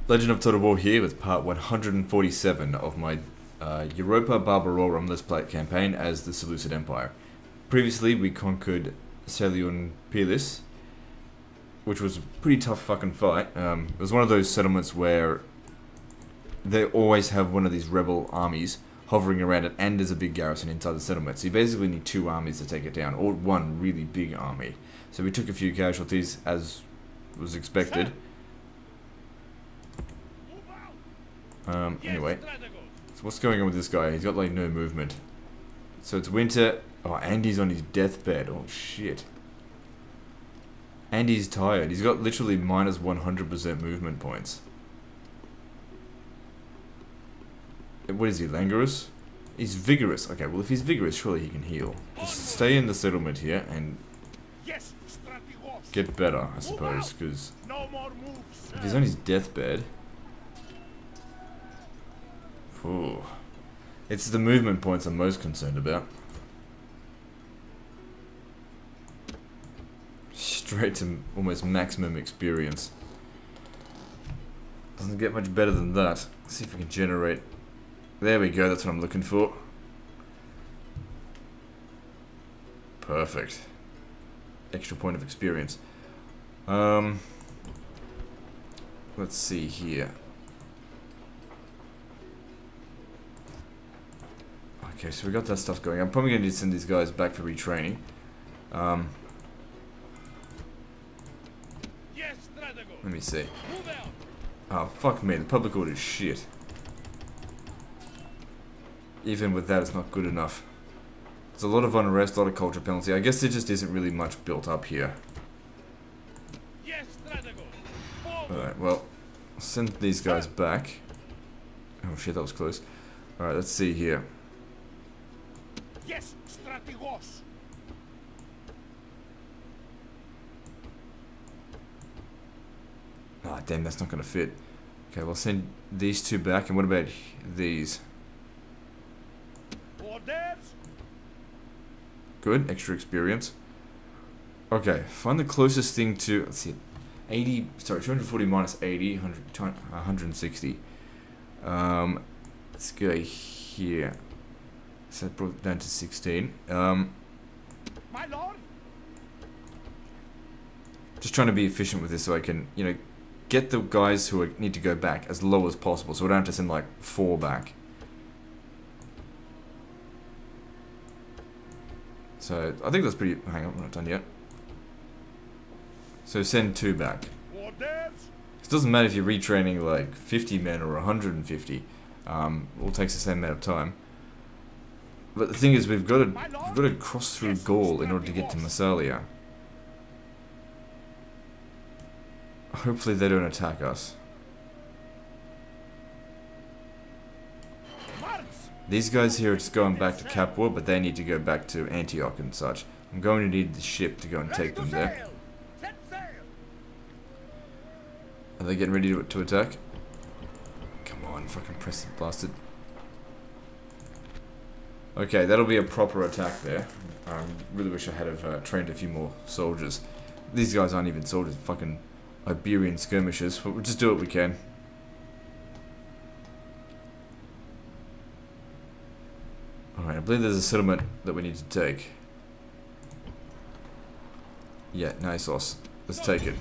Legend of Total War here with part 147 of my Europa Barbarorum Let's Play campaign as the Seleucid Empire. Previously we conquered Seleucid Empire, which was a pretty tough fucking fight. It was one of those settlements where they always have one of these rebel armies hovering around it, and there's a big garrison inside the settlement. So you basically need two armies to take it down, or one really big army. So we took a few casualties as was expected. Anyway, so what's going on with this guy? He's got like no movement. So it's winter. Oh, Andy's on his deathbed. Oh shit. Andy's tired. He's got literally minus 100% movement points. What is he, languorous? He's vigorous. Okay, well if he's vigorous, surely he can heal. Just stay in the settlement here and get better, I suppose, because if he's on his deathbed... Ooh. It's the movement points I'm most concerned about. Straight to almost maximum experience. Doesn't get much better than that. Let's see if we can generate... There we go, that's what I'm looking for. Perfect. Extra point of experience. Let's see here. Okay, so we got that stuff going. I'm probably going to need to send these guys back for retraining. Let me see. Oh, fuck me. The public order is shit. Even with that, it's not good enough. There's a lot of unrest, a lot of culture penalty. I guess there just isn't really much built up here. Alright, well, I'll send these guys back. Oh shit, that was close. Alright, let's see here. Ah, damn, that's not gonna fit. Okay, we'll send these two back, and what about these? Good, extra experience. Okay, find the closest thing to, let's see, 80, sorry, 240 minus 80, 160. Let's go here. So that brought it down to 16. My lord. Just trying to be efficient with this so I can, you know, get the guys who need to go back as low as possible, so I don't have to send like 4 back. So I think that's pretty. Hang on, we're not done yet. So send 2 back. It doesn't matter if you're retraining like 50 men or 150. All takes the same amount of time. But the thing is, we've got to cross through Gaul in order to get to Massalia. Hopefully they don't attack us. These guys here are just going back to Capua, but they need to go back to Antioch and such. I'm going to need the ship to go and take them there. Are they getting ready to attack? Come on, fucking press the blasted. Okay, that'll be a proper attack there. I really wish I had have trained a few more soldiers. These guys aren't even soldiers, fucking Iberian skirmishers, but we'll just do what we can. Alright, I believe there's a settlement that we need to take. Yeah, Nisos. Let's take it.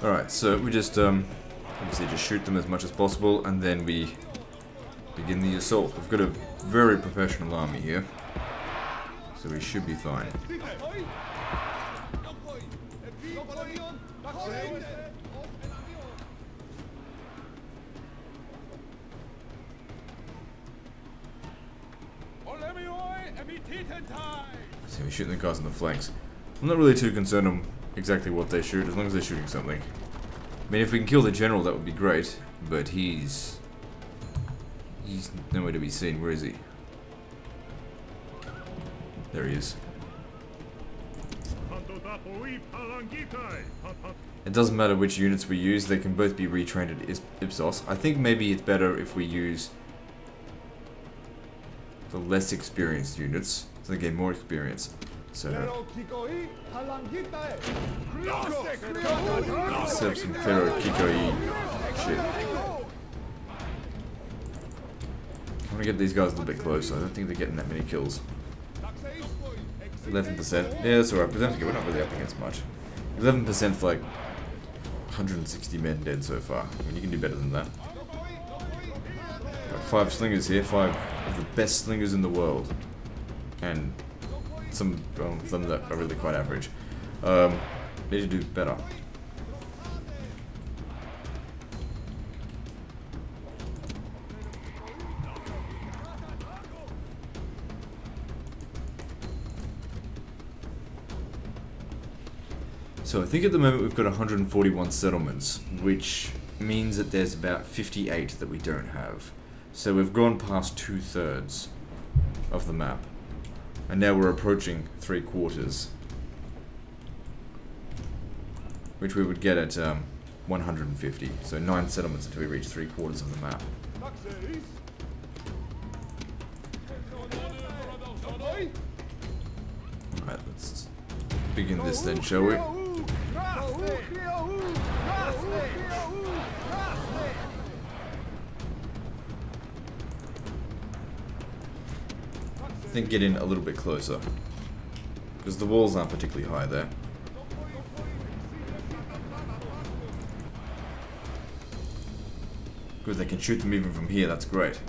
Alright, so we just, obviously just shoot them as much as possible, and then we begin the assault. We've got a very professional army here, so we should be fine. So we're shooting the guys on the flanks. I'm not really too concerned on exactly what they shoot, as long as they're shooting something. I mean, if we can kill the general, that would be great, but he's nowhere to be seen. Where is he? There he is. It doesn't matter which units we use, they can both be retrained at Ipsos. I think maybe it's better if we use the less experienced units, so they gain more experience. So let's have some Pero Kikoi shit. I want to get these guys a little bit closer. I don't think they're getting that many kills. 11%. Yeah, that's alright. We're not really up against much. 11% for like 160 men dead so far. I mean, you can do better than that. Got 5 slingers here, 5 of the best slingers in the world. And some of them that are really quite average. Need to do better. So I think at the moment we've got 141 settlements, which means that there's about 58 that we don't have. So we've gone past 2/3 of the map. And now we're approaching 3/4. Which we would get at 150. So 9 settlements until we reach 3/4 of the map. Alright, let's begin this then, shall we? I think get in a little bit closer, because the walls aren't particularly high there. Good, they can shoot them even from here, that's great.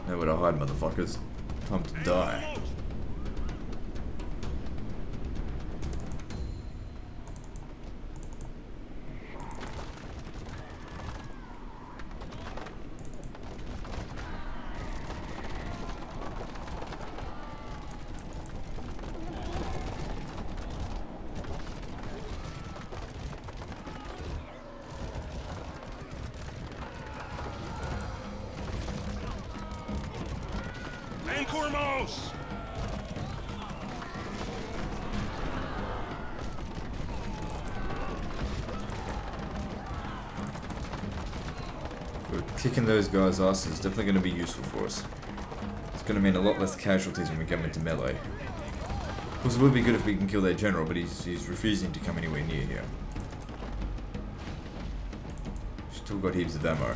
Nowhere to hide, motherfuckers. Time to die. Kicking those guys' ass is definitely going to be useful for us. It's going to mean a lot less casualties when we come into melee. Of course, it would be good if we can kill their general, but he's refusing to come anywhere near here. Still got heaps of ammo.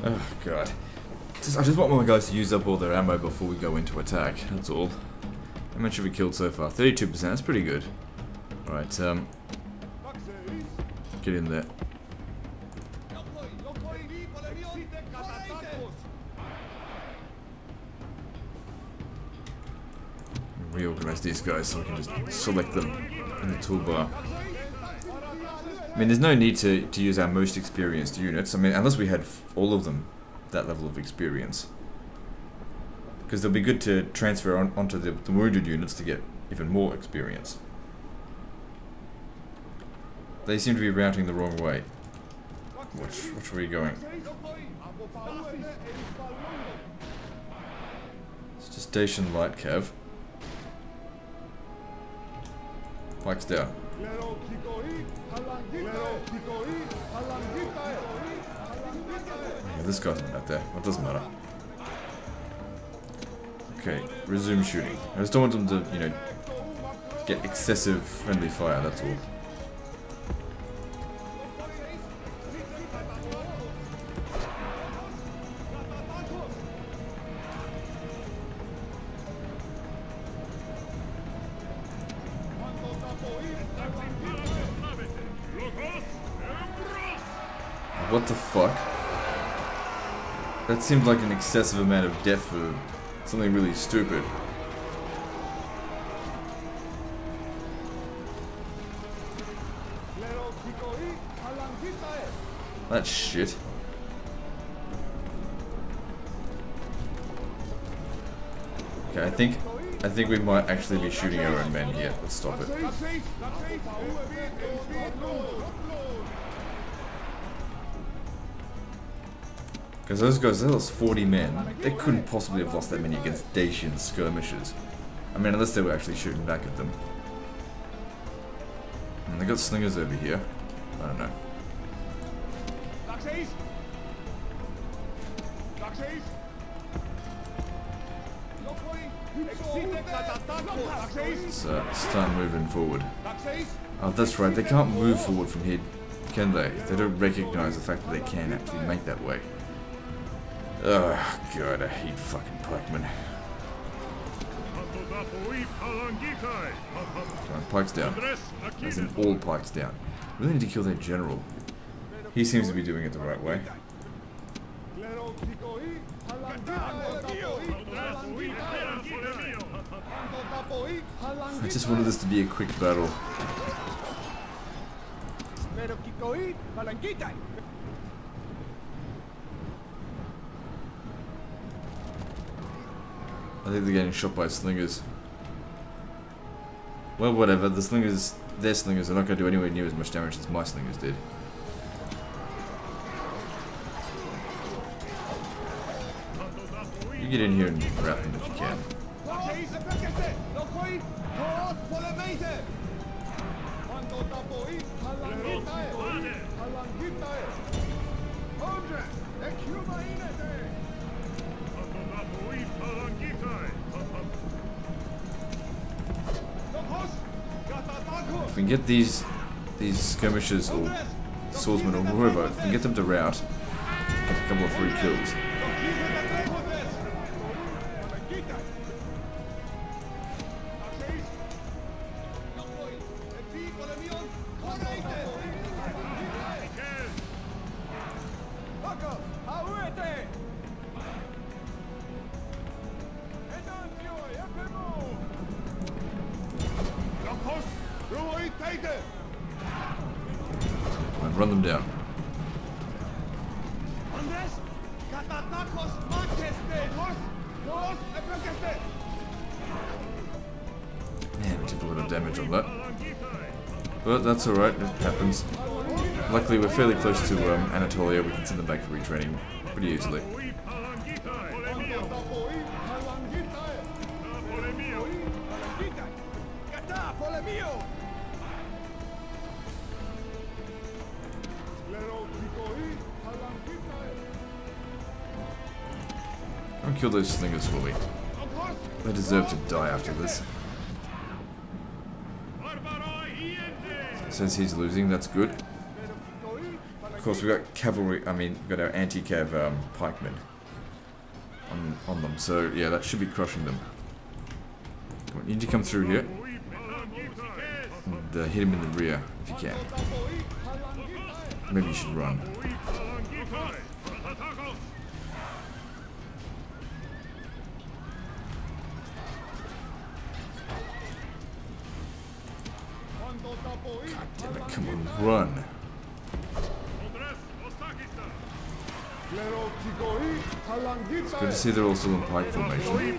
Oh god. I just want my guys to use up all their ammo before we go into attack, that's all. How much have we killed so far? 32%, that's pretty good. Alright, get in there. Reorganize these guys so we can just select them in the toolbar. I mean, there's no need to use our most experienced units. I mean, unless we had all of them that level of experience. Because they'll be good to transfer onto the wounded units to get even more experience. They seem to be routing the wrong way. Which way are you going? It's just station light cav. Pikes down. Yeah, this guy's not out there. It doesn't matter. Okay, resume shooting. I just don't want them to, you know, get excessive friendly fire, that's all. What the fuck? That seemed like an excessive amount of death for something really stupid. That's shit. Okay, I think we might actually be shooting our own men here. Let's stop it. Because those guys, they lost 40 men. They couldn't possibly have lost that many against Dacian skirmishers. I mean, unless they were actually shooting back at them. And they got slingers over here. I don't know. Let's start moving forward. Oh, that's right. They can't move forward from here, can they? They don't recognize the fact that they can actually make that way. Oh god, I hate fucking pikemen. Come on, pikes down. As in all pikes down. We really need to kill their general. He seems to be doing it the right way. I just wanted this to be a quick battle. I think they're getting shot by slingers. Well, whatever. The slingers, their slingers are not going to do anywhere near as much damage as my slingers did. You get in here and rout them if you can. If we can get these skirmishers or swordsmen or whoever, if we can get them to rout, get a couple of free kills. And run them down. Man, we took a lot of damage on that. But that's alright, it happens. Luckily we're fairly close to Anatolia, we can send them back for retraining pretty easily. Don't kill those slingers for me. They deserve to die after this. Since he's losing, that's good. Of course, we've got cavalry, we've got our anti-cav pikemen on them, so yeah, that should be crushing them. Come on, you need to come through here. And hit him in the rear, if you can. Maybe you should run. God damn it, come on, run. It's good to see they're all still in pike formation.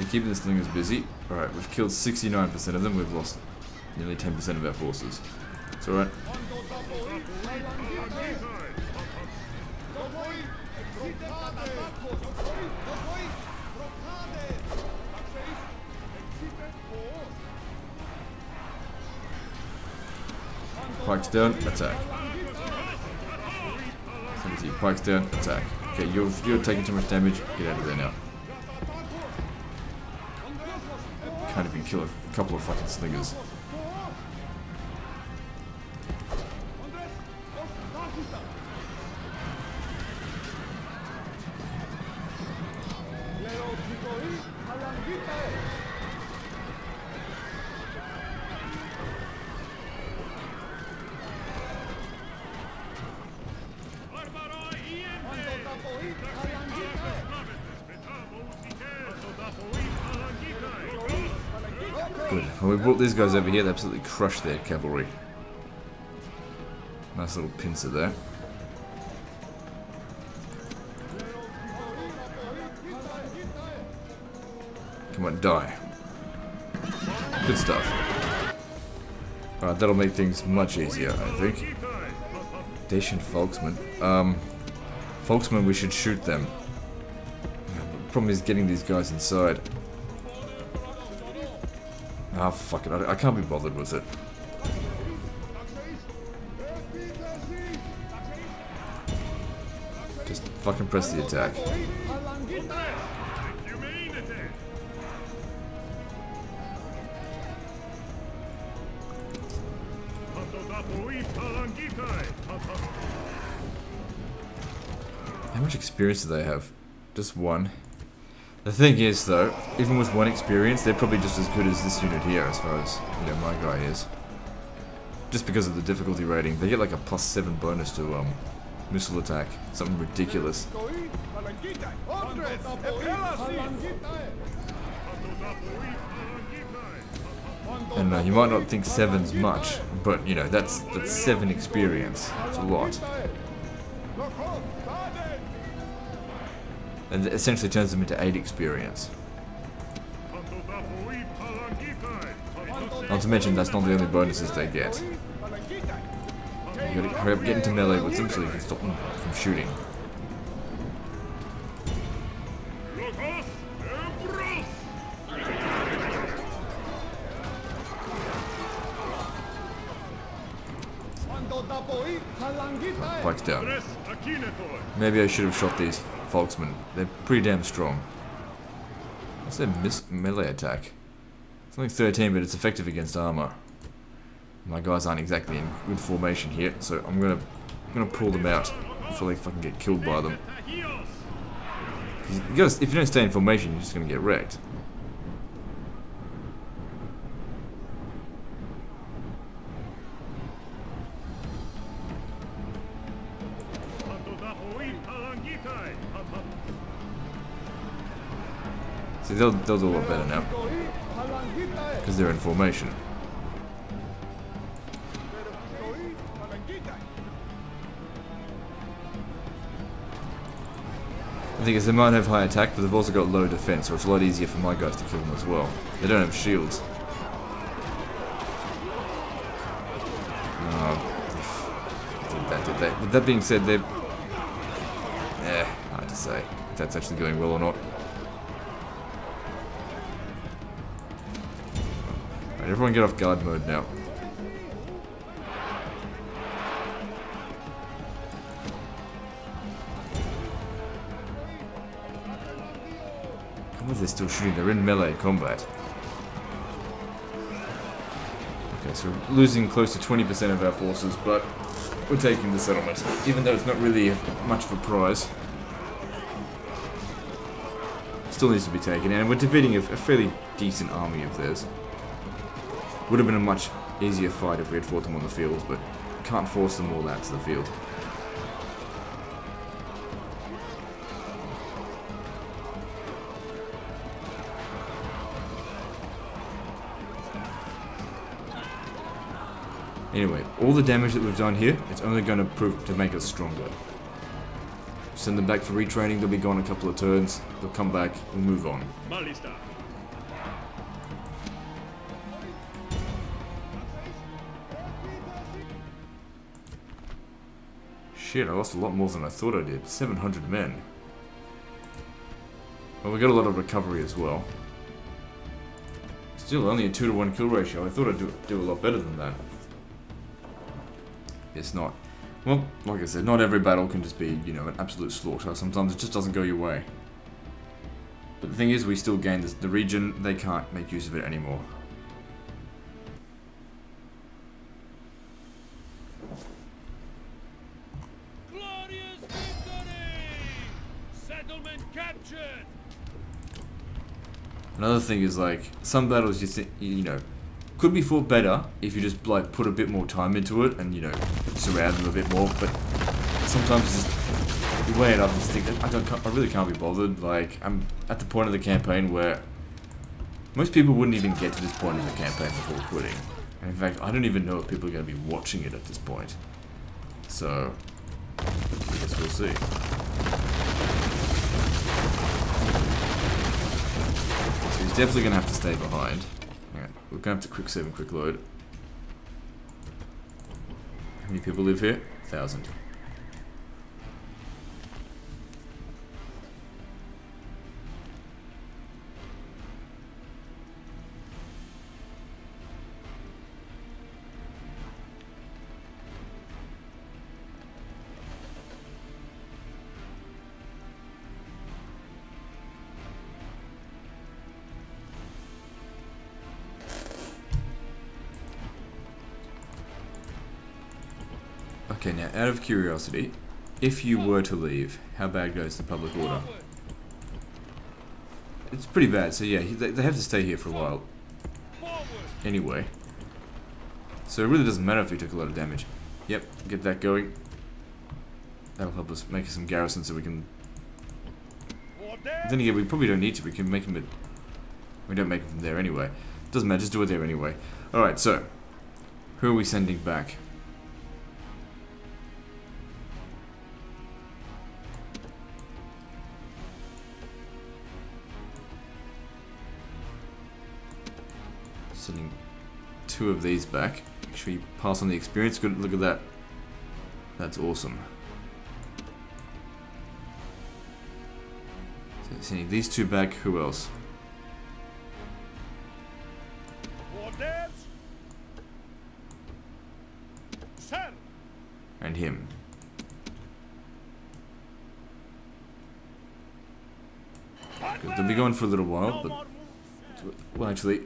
We're keeping the slingers busy. Alright, we've killed 69% of them. We've lost nearly 10% of our forces. It's alright. Pikes down, attack. Pikes down, attack. Okay, you're taking too much damage. Get out of there now. Can't even kill a couple of fucking slingers. Good. When we brought these guys over here, they absolutely crushed their cavalry. Nice little pincer there. Come on, die. Good stuff. Alright, that'll make things much easier, I think. Dacian Folksmen. Folksmen, we should shoot them. The problem is getting these guys inside. Ah, fuck it. I can't be bothered with it. Just fucking press the attack. How much experience do they have? Just one. The thing is, though, even with one experience, they're probably just as good as this unit here, as far as, you know, my guy is. Just because of the difficulty rating. They get like a +7 bonus to, missile attack. Something ridiculous. And you might not think 7's much, but, you know, that's 7 experience. It's a lot. And it essentially turns them into 8 experience. Not to mention, that's not the only bonuses they get. You gotta hurry up, get into melee with them so you can stop them from shooting. Pikes down. Maybe I should have shot these Folksmen. They're pretty damn strong. What's their melee attack? It's only 13, but it's effective against armor. My guys aren't exactly in good formation here, so I'm gonna pull them out before they fucking get killed by them. If you don't stay in formation, you're just gonna get wrecked. See, they'll do a lot better now. Because they're in formation. The thing is, they might have high attack, but they've also got low defense, so it's a lot easier for my guys to kill them as well. They don't have shields. Did that. With that being said, they're... hard to say if that's actually going well or not. Right, everyone get off guard mode now. How are they still shooting? They're in melee combat. Okay, so we're losing close to 20% of our forces, but we're taking the settlement, even though it's not really much of a prize. Still needs to be taken, and we're defeating a fairly decent army of theirs. Would have been a much easier fight if we had fought them on the field, but can't force them all out to the field. Anyway, all the damage that we've done here, it's only going to prove to make us stronger. Send them back for retraining, they'll be gone a couple of turns, they'll come back, we'll move on. Shit, I lost a lot more than I thought I did. 700 men. Well, we got a lot of recovery as well. Still only a 2-to-1 kill ratio. I thought I'd do a lot better than that. It's not. Well, like I said, not every battle can just be, you know, an absolute slaughter. Sometimes it just doesn't go your way. But the thing is, we still gain the region. They can't make use of it anymore. Glorious victory! Settlement captured! Another thing is, like, some battles you think, you know, could be fought better if you just, like, put a bit more time into it and, you know, surround them a bit more, but sometimes it's just, you weigh it up and just think, I really can't be bothered. Like, I'm at the point of the campaign where most people wouldn't even get to this point in the campaign before quitting. And in fact, I don't even know if people are going to be watching it at this point. So, I guess we'll see. He's definitely going to have to stay behind. Alright, we're going to have to quick save and quick load. How many people live here? 1,000. Okay, now, out of curiosity, if you were to leave, how bad goes the public order? It's pretty bad, so yeah, they have to stay here for a while. Anyway. So it really doesn't matter if we took a lot of damage. Yep, get that going. That'll help us make some garrisons so we can... Then again, we probably don't need to, we can make them at... We don't make them from there anyway. Doesn't matter, just do it there anyway. Alright, so, who are we sending back? Sending 2 of these back. Make sure you pass on the experience. Good, look at that. That's awesome. So sending these 2 back. Who else? And him. Good. They'll be going for a little while, but well, actually.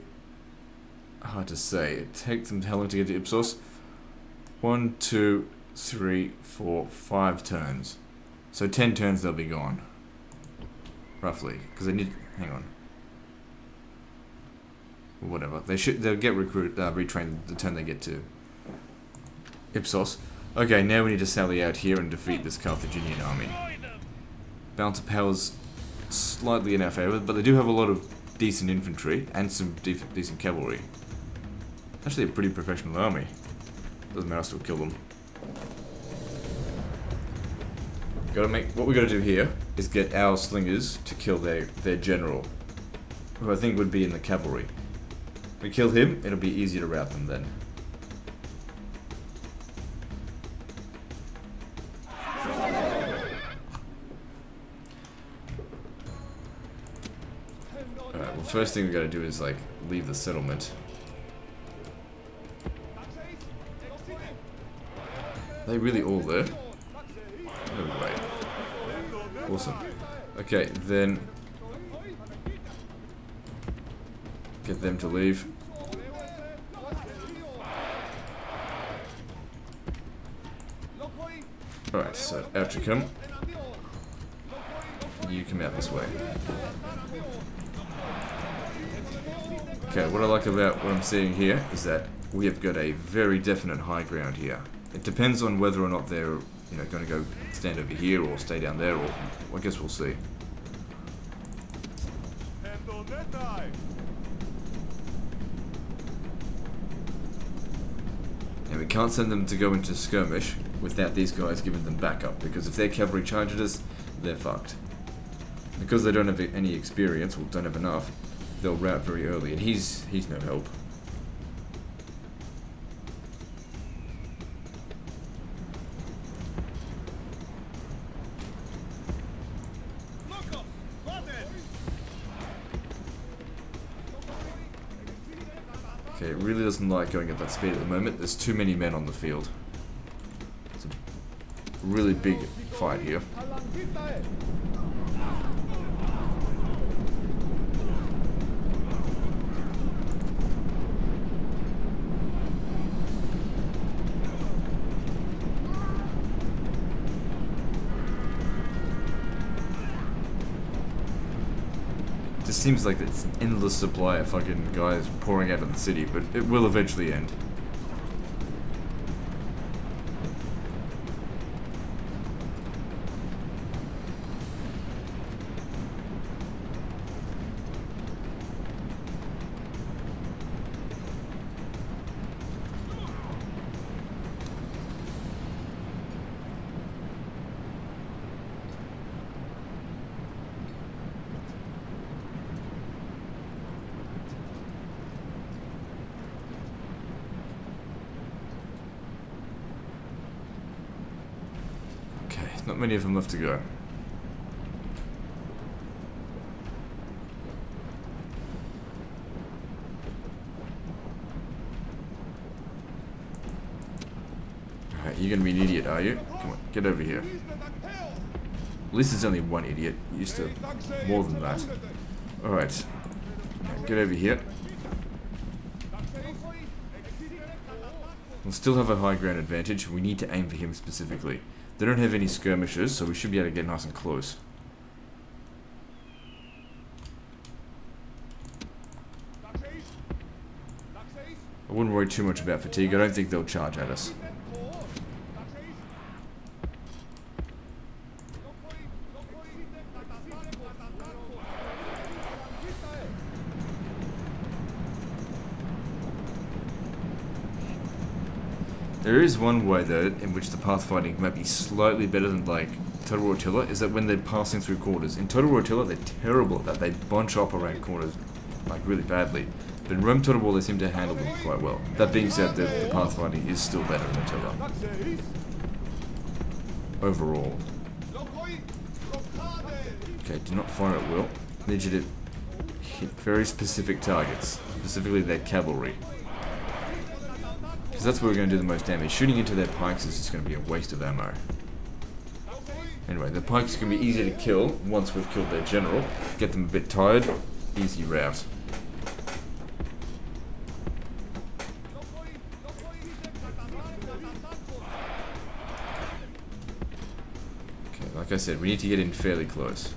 Hard to say. It takes them how long to get to Ipsos? 1, 2, 3, 4, 5 turns. So 10 turns they'll be gone. Roughly. Because they need... Hang on. Whatever. They'll get retrained the turn they get to Ipsos. Okay, now we need to sally out here and defeat this Carthaginian army. Balance of power's slightly in our favour, but they do have a lot of decent infantry and some decent cavalry. Actually a pretty professional army. Doesn't matter, I'll still kill them. What we gotta do here is get our slingers to kill their general, who I think would be in the cavalry. If we kill him, it'll be easier to rout them then. Alright, well, first thing we gotta do is, like, leave the settlement. Are they really all there? Oh, great. Awesome. Okay, then... get them to leave. Alright, so out you come. You come out this way. Okay, what I like about what I'm seeing here is that we have got a very definite high ground here. It depends on whether or not they're, you know, going to go stand over here or stay down there, or I guess we'll see. And we can't send them to go into skirmish without these guys giving them backup, because if their cavalry charges us, they're fucked. Because they don't have any experience, or don't have enough, they'll rout very early, and he's no help. Okay, it really doesn't like going at that speed at the moment. There's too many men on the field. It's a really big fight here. It just seems like it's an endless supply of fucking guys pouring out of the city, but it will eventually end. Not many of them left to go. Alright, you're gonna be an idiot, are you? Come on, get over here. At least there's only one idiot. Used to more than that. Alright. Get over here. We'll still have a high ground advantage. We need to aim for him specifically. They don't have any skirmishers, so we should be able to get nice and close. I wouldn't worry too much about fatigue. I don't think they'll charge at us. There is one way, though, in which the pathfinding might be slightly better than, like, Total Rotilla, is that when they're passing through corners. In Total Rotilla, they're terrible at that. They bunch up around corners, like, really badly. But in Rome Total War, they seem to handle them quite well. That being said, the pathfinding is still better in Attila. Overall. Okay, do not fire at will. I need you to hit very specific targets, specifically their cavalry. Because that's where we're going to do the most damage. Shooting into their pikes is just going to be a waste of ammo. Anyway, the pikes can be easy to kill once we've killed their general. Get them a bit tired, easy route. Okay, like I said, we need to get in fairly close.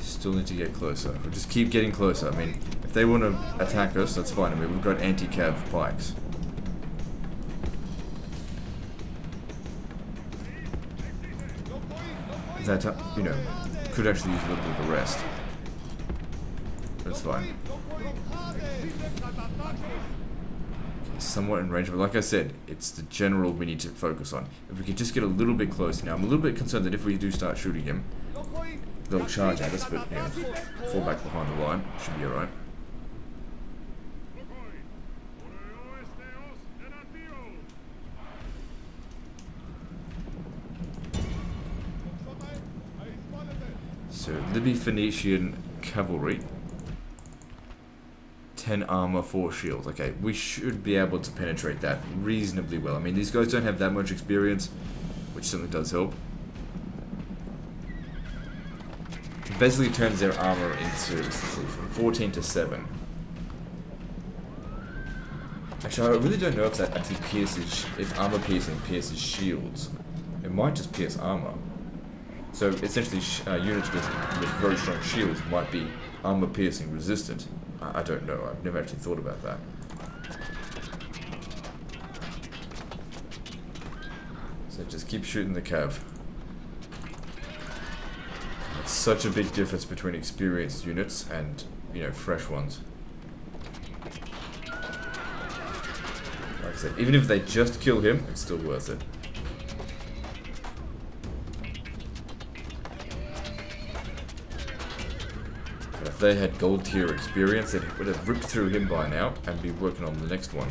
Still need to get closer. We'll just keep getting closer. I mean, if they want to attack us, that's fine. I mean, we've got anti-cav pikes. That, you know, could actually use a little bit of a rest. That's fine. Somewhat in range, but like I said, it's the general we need to focus on. If we could just get a little bit closer. Now, I'm a little bit concerned that if we do start shooting him, they'll charge at us, but, you know, fall back behind the line. Should be alright. So, Libby Phoenician cavalry. 10 armor, 4 shields. Okay, we should be able to penetrate that reasonably well. I mean, these guys don't have that much experience, which certainly does help. It basically turns their armor into, let's see, from 14 to 7. Actually, I really don't know if that actually pierces, if armor piercing pierces shields. It might just pierce armor. So essentially, units with very strong shields might be armor piercing resistant. I don't know. I've never actually thought about that. So just keep shooting the cav. It's such a big difference between experienced units and, you know, fresh ones. Like I said, even if they just kill him, it's still worth it. If they had gold tier experience, they would have ripped through him by now and be working on the next one.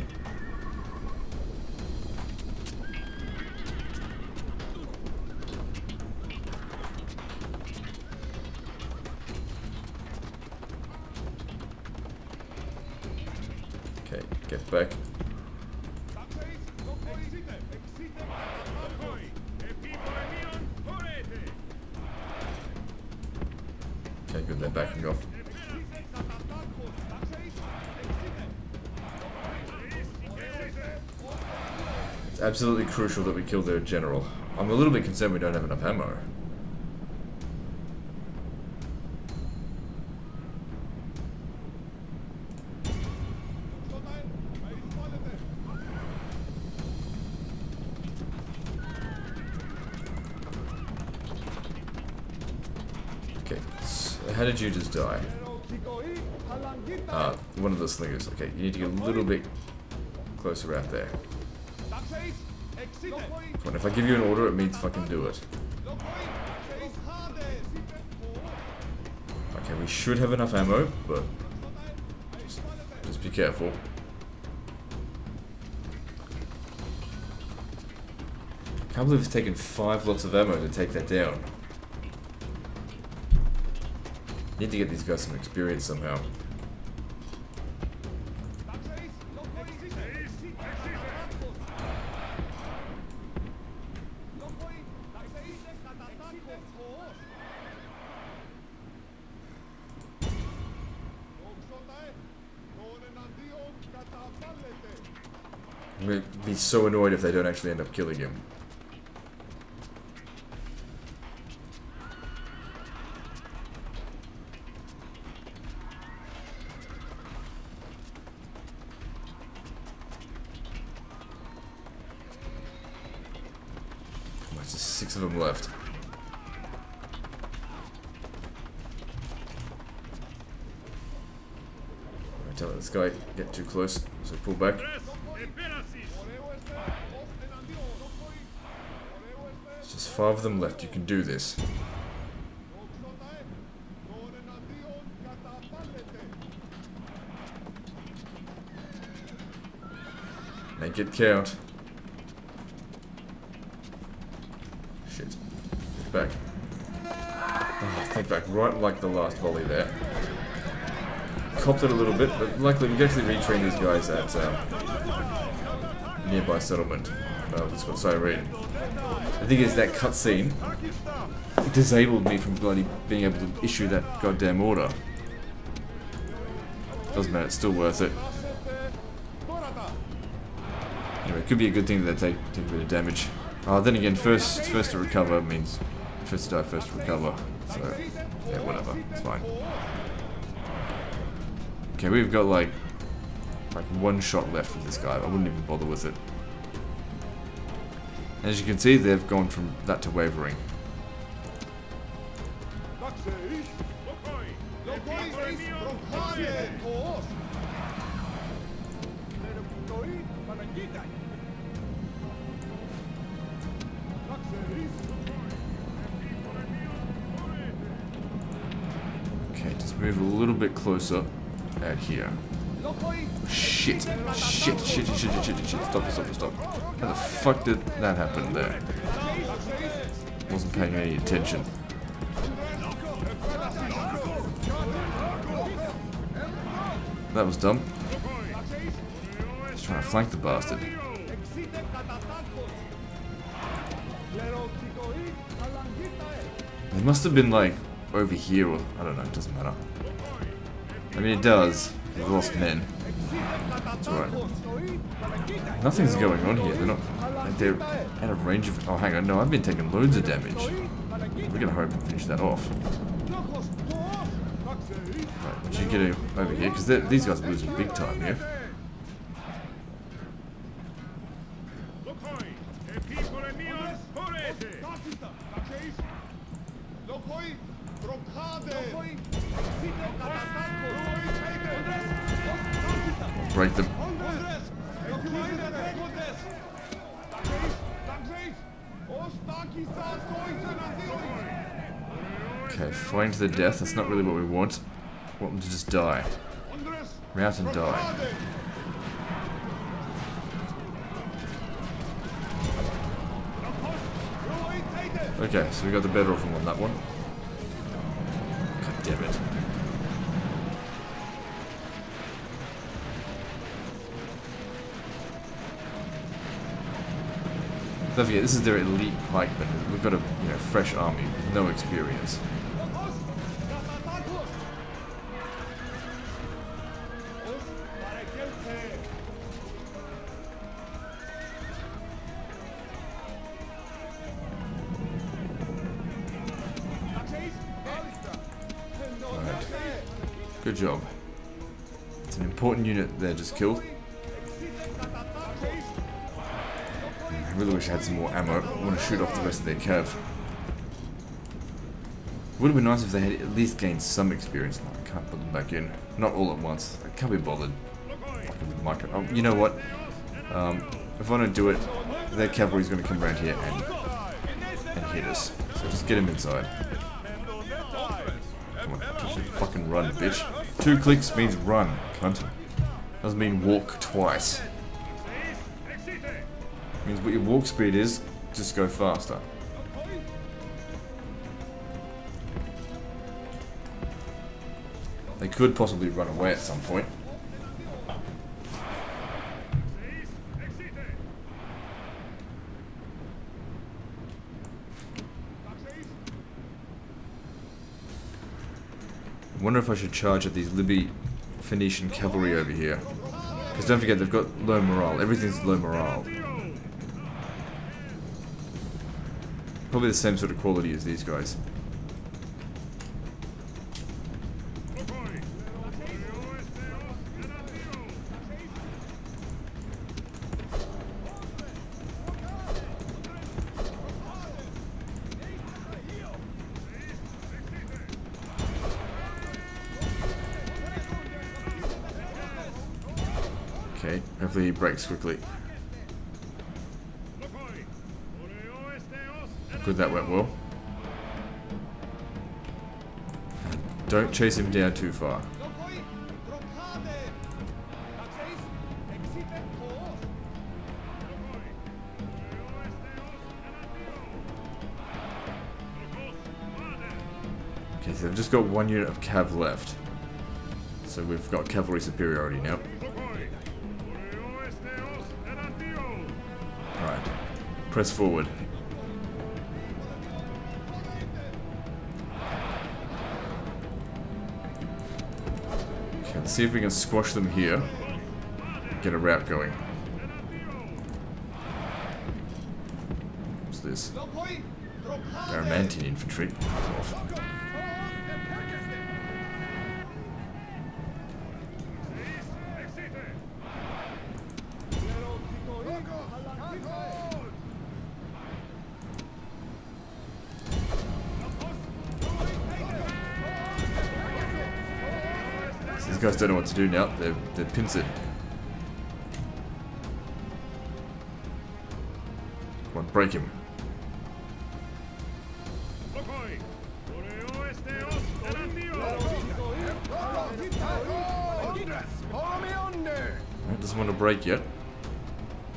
Okay, get back. Okay, good, they're backing off. It's absolutely crucial that we kill their general. I'm a little bit concerned we don't have enough ammo. Okay, so how did you just die? One of the slingers. Okay, you need to get a little bit closer out there. Come on, if I give you an order, it means fucking do it. Okay, we should have enough ammo, but just be careful. Can't believe it's taken 5 lots of ammo to take that down. Need to get these guys some experience somehow. I'm going to be so annoyed if they don't actually end up killing him. There's just 6 of them left. I tell this guy, get too close, so pull back. There's just 5 of them left, you can do this. Make it count. Shit. Get back. Oh, think back right like the last volley there. Copped it a little bit, but luckily we can actually retrain these guys at nearby settlement. It's called Cyrene. The thing is, that cutscene disabled me from bloody being able to issue that goddamn order. Doesn't matter, it's still worth it. Anyway, it could be a good thing that they take a bit of damage. Then again, first to recover means first to die, first to recover. So, yeah, whatever, it's fine. Okay, we've got like 1 shot left with this guy. I wouldn't even bother with it. As you can see, they've gone from that to wavering. Okay, just move a little bit closer out here. Shit. Shit. Stop. How the fuck did that happen there? Wasn't paying any attention. That was dumb. Just trying to flank the bastard. They must have been like over here or I don't know, it doesn't matter. I mean it does. We've lost men. It's alright. Nothing's going on here. They're out of range of. Oh, hang on. No, I've been taking loads of damage. We're gonna hurry up and finish that off. Right, would you get over here? Because these guys are losing big time here. Break them. Okay, fighting to the death. That's not really what we want. want them to just die. Rout and die. Okay, so we got the better of them on that one. God damn it. Don't forget, this is their elite pikemen. We've got a fresh army with no experience. Alright. Good job. It's an important unit there just killed. I really wish I had some more ammo. I want to shoot off the rest of their cav. Would have been nice if they had at least gained some experience. No, I can't put them back in. Not all at once. I can't be bothered. Fucking with micro. Oh, you know what? If I don't do it, their cavalry's going to come around here and hit us. So just get him inside. Come on, just fucking run, bitch. 2 clicks means run, cunt. Doesn't mean walk twice. Means what your walk speed is, just go faster. They could possibly run away at some point. I wonder if I should charge at these Libby Phoenician cavalry over here. Because don't forget, they've got low morale. Everything's low morale. Probably the same sort of quality as these guys. Okay, hopefully he breaks quickly. Good, that went well. Don't chase him down too far. Okay, so they've just got 1 unit of cav left. So we've got cavalry superiority now. Alright, press forward. Okay, let's see if we can squash them here. Get a rout going. What's this? Aramantian infantry. Off. These guys don't know what to do now. They're pincered. Come on, break him. That doesn't want to break yet.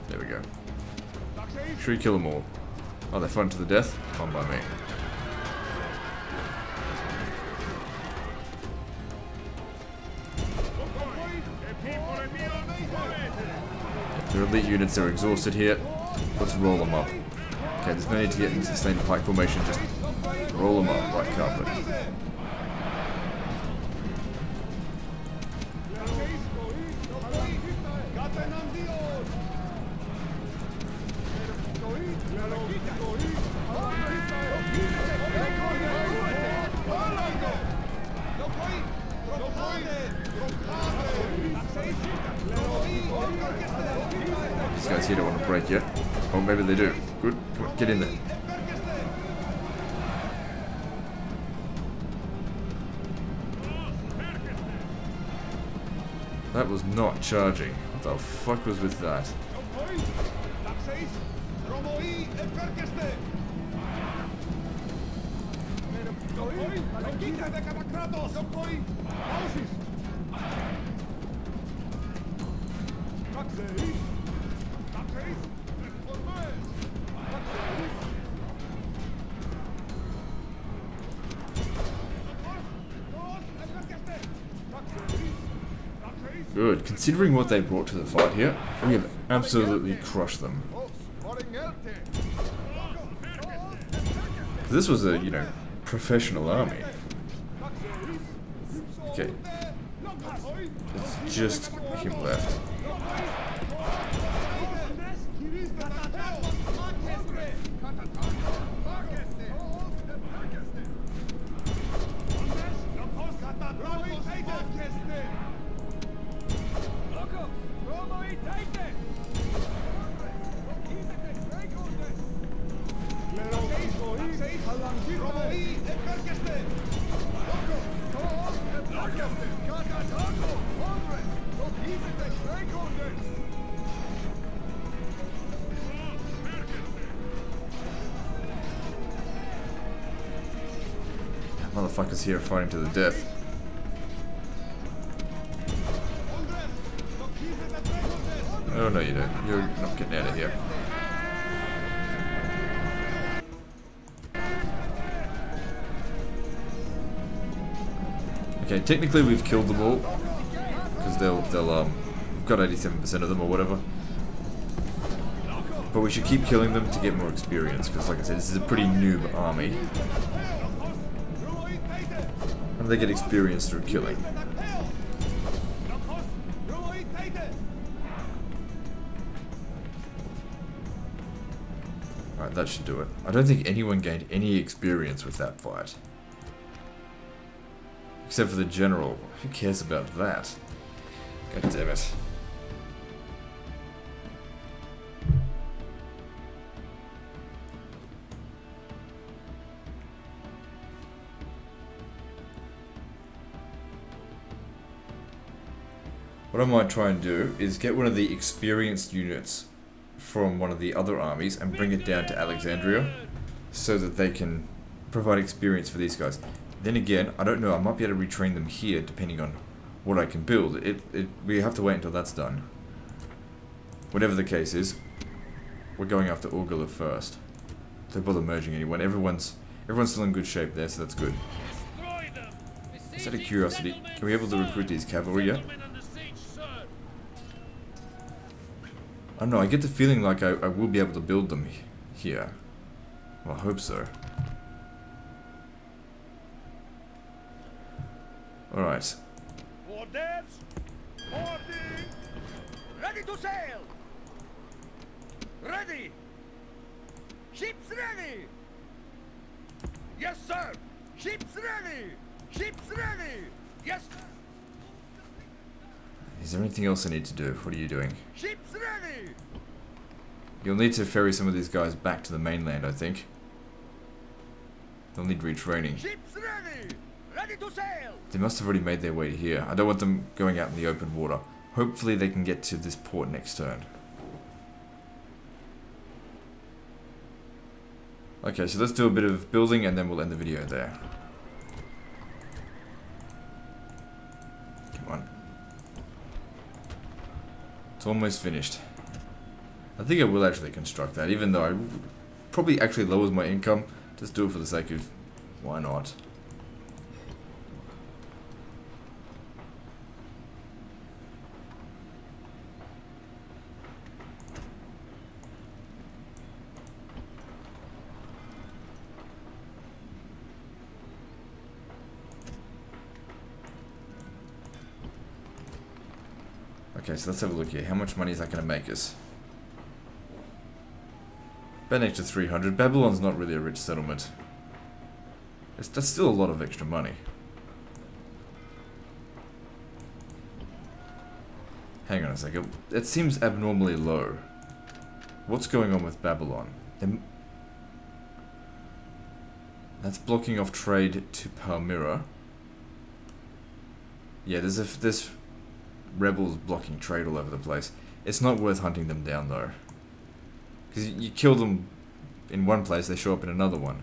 There we go. Should we kill them all? Oh, they're fun to the death? Fun by me. Their elite units are exhausted here. Let's roll them up. Okay, there's no need to get into sustained pike formation, just roll them up like carpet. These guys here don't want to break yet. Or maybe they do. Good. Come on, get in there. That was not charging. What the fuck was with that? Good. Considering what they brought to the fight here, we have absolutely crushed them. This was a, you know, professional army. Okay. It's just him left. Motherfuckers here fighting to the death. Oh no, you don't. You're not getting out of here. Okay, technically we've killed them all because we've got 87% of them or whatever. But we should keep killing them to get more experience because, like I said, this is a pretty noob army. And they get experience through killing. Alright, that should do it. I don't think anyone gained any experience with that fight. Except for the general. Who cares about that? God damn it. What I might try and do is get one of the experienced units from one of the other armies and bring it down to Alexandria so that they can provide experience for these guys. Then again, I don't know, I might be able to retrain them here depending on what I can build. We have to wait until that's done. Whatever the case is, we're going after Orgula first. Don't bother merging anyone. Everyone's still in good shape there, so that's good. Just out of curiosity, can we be able to recruit these cavalry yet? I don't know, I get the feeling like I will be able to build them here. Well, I hope so. Alright. Orders! Boarding! Ready to sail! Ready! Ships ready! Yes, sir! Ships ready! Ships ready! Yes, sir! Is there anything else I need to do? What are you doing? Ships ready! You'll need to ferry some of these guys back to the mainland, I think. They'll need retraining. Ships ready! Ready to sail! They must have already made their way here. I don't want them going out in the open water. Hopefully they can get to this port next turn. Okay, so let's do a bit of building and then we'll end the video there. Come on. It's almost finished. I think I will actually construct that, even though I probably actually lowers my income. Just do it for the sake of why not. Okay, so let's have a look here. How much money is that going to make us? About an extra 300. Babylon's not really a rich settlement. That's still a lot of extra money. Hang on a second. It seems abnormally low. What's going on with Babylon? That's blocking off trade to Palmyra. Yeah, there's rebels blocking trade all over the place. It's not worth hunting them down though. Because you kill them in one place, they show up in another one.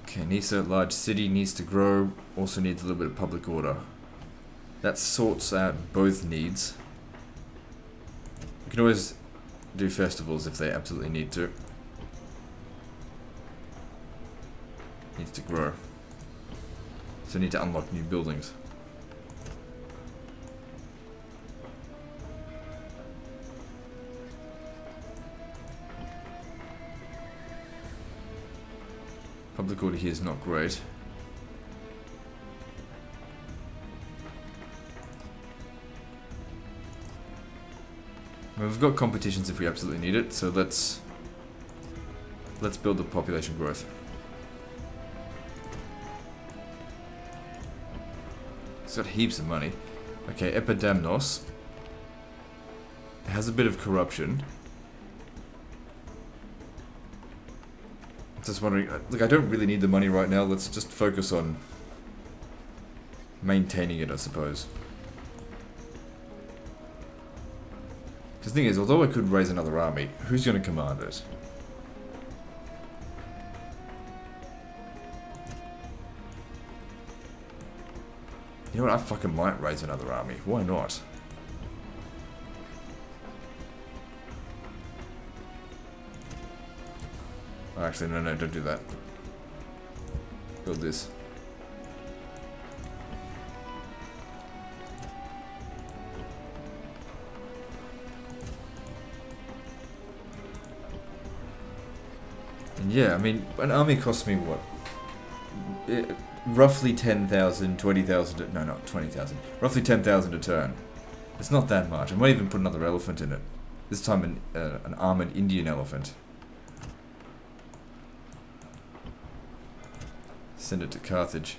Okay, Nisa, large city, needs to grow. Also needs a little bit of public order. That sorts out both needs. We can always do festivals if they absolutely need to. Needs to grow. So need to unlock new buildings. Public order here is not great. Well, we've got competitions if we absolutely need it, so let's build the population growth. It's got heaps of money. Okay, Epidamnos. It has a bit of corruption. Just wondering, look, I don't really need the money right now. Let's just focus on maintaining it, I suppose. Because the thing is, although I could raise another army, who's going to command it? You know what, I fucking might raise another army. Why not? Oh, actually, no, don't do that. Build this. And yeah, I mean, an army costs me what? Roughly 10,000, 20,000, no, not 20,000. Roughly 10,000 a turn. It's not that much. I might even put another elephant in it. This time an armored Indian elephant. Send it to Carthage.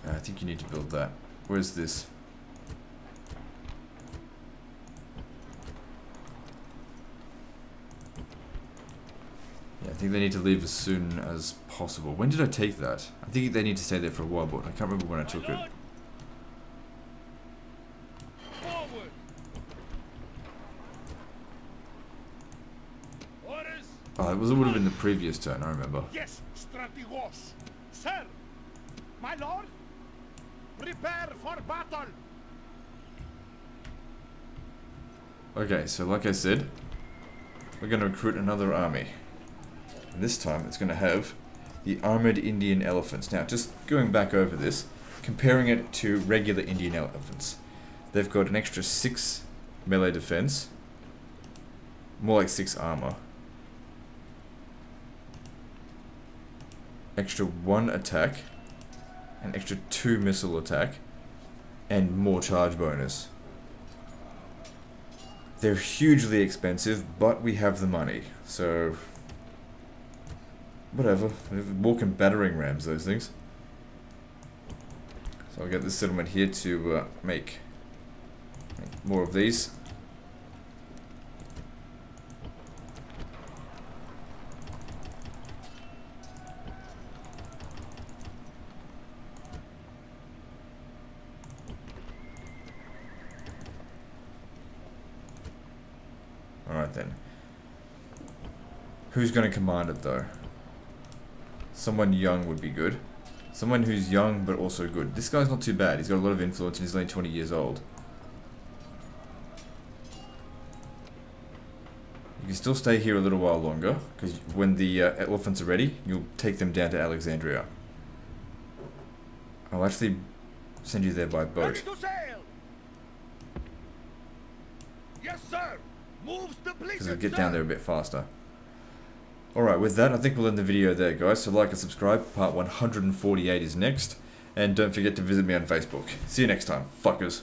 I think you need to build that. Where's this? Yeah, I think they need to leave as soon as possible. When did I take that? I think they need to stay there for a while, but I can't remember when I took it. Forward. Orders. Oh, it would have been the previous turn, I remember. Yes, strategos. Sir. My lord. Prepare for battle. Okay, so like I said, we're going to recruit another army. And this time it's going to have the armored Indian elephants. Now, just going back over this, comparing it to regular Indian elephants. They've got an extra 6 melee defense, more like 6 armor. Extra 1 attack, an extra 2 missile attack, and more charge bonus. They're hugely expensive, but we have the money, so whatever. We're walking battering rams, those things. So I'll get this settlement here to make more of these. Alright then. Who's going to command it though? Someone young would be good. Someone who's young but also good. This guy's not too bad. He's got a lot of influence and he's only 20 years old. You can still stay here a little while longer, because when the elephants are ready, you'll take them down to Alexandria. I'll actually send you there by boat. Ready to sail. Yes, sir. Moves depleted, Because it'll get down there a bit faster. Alright, with that, I think we'll end the video there, guys. So like and subscribe. Part 148 is next. And don't forget to visit me on Facebook. See you next time, fuckers.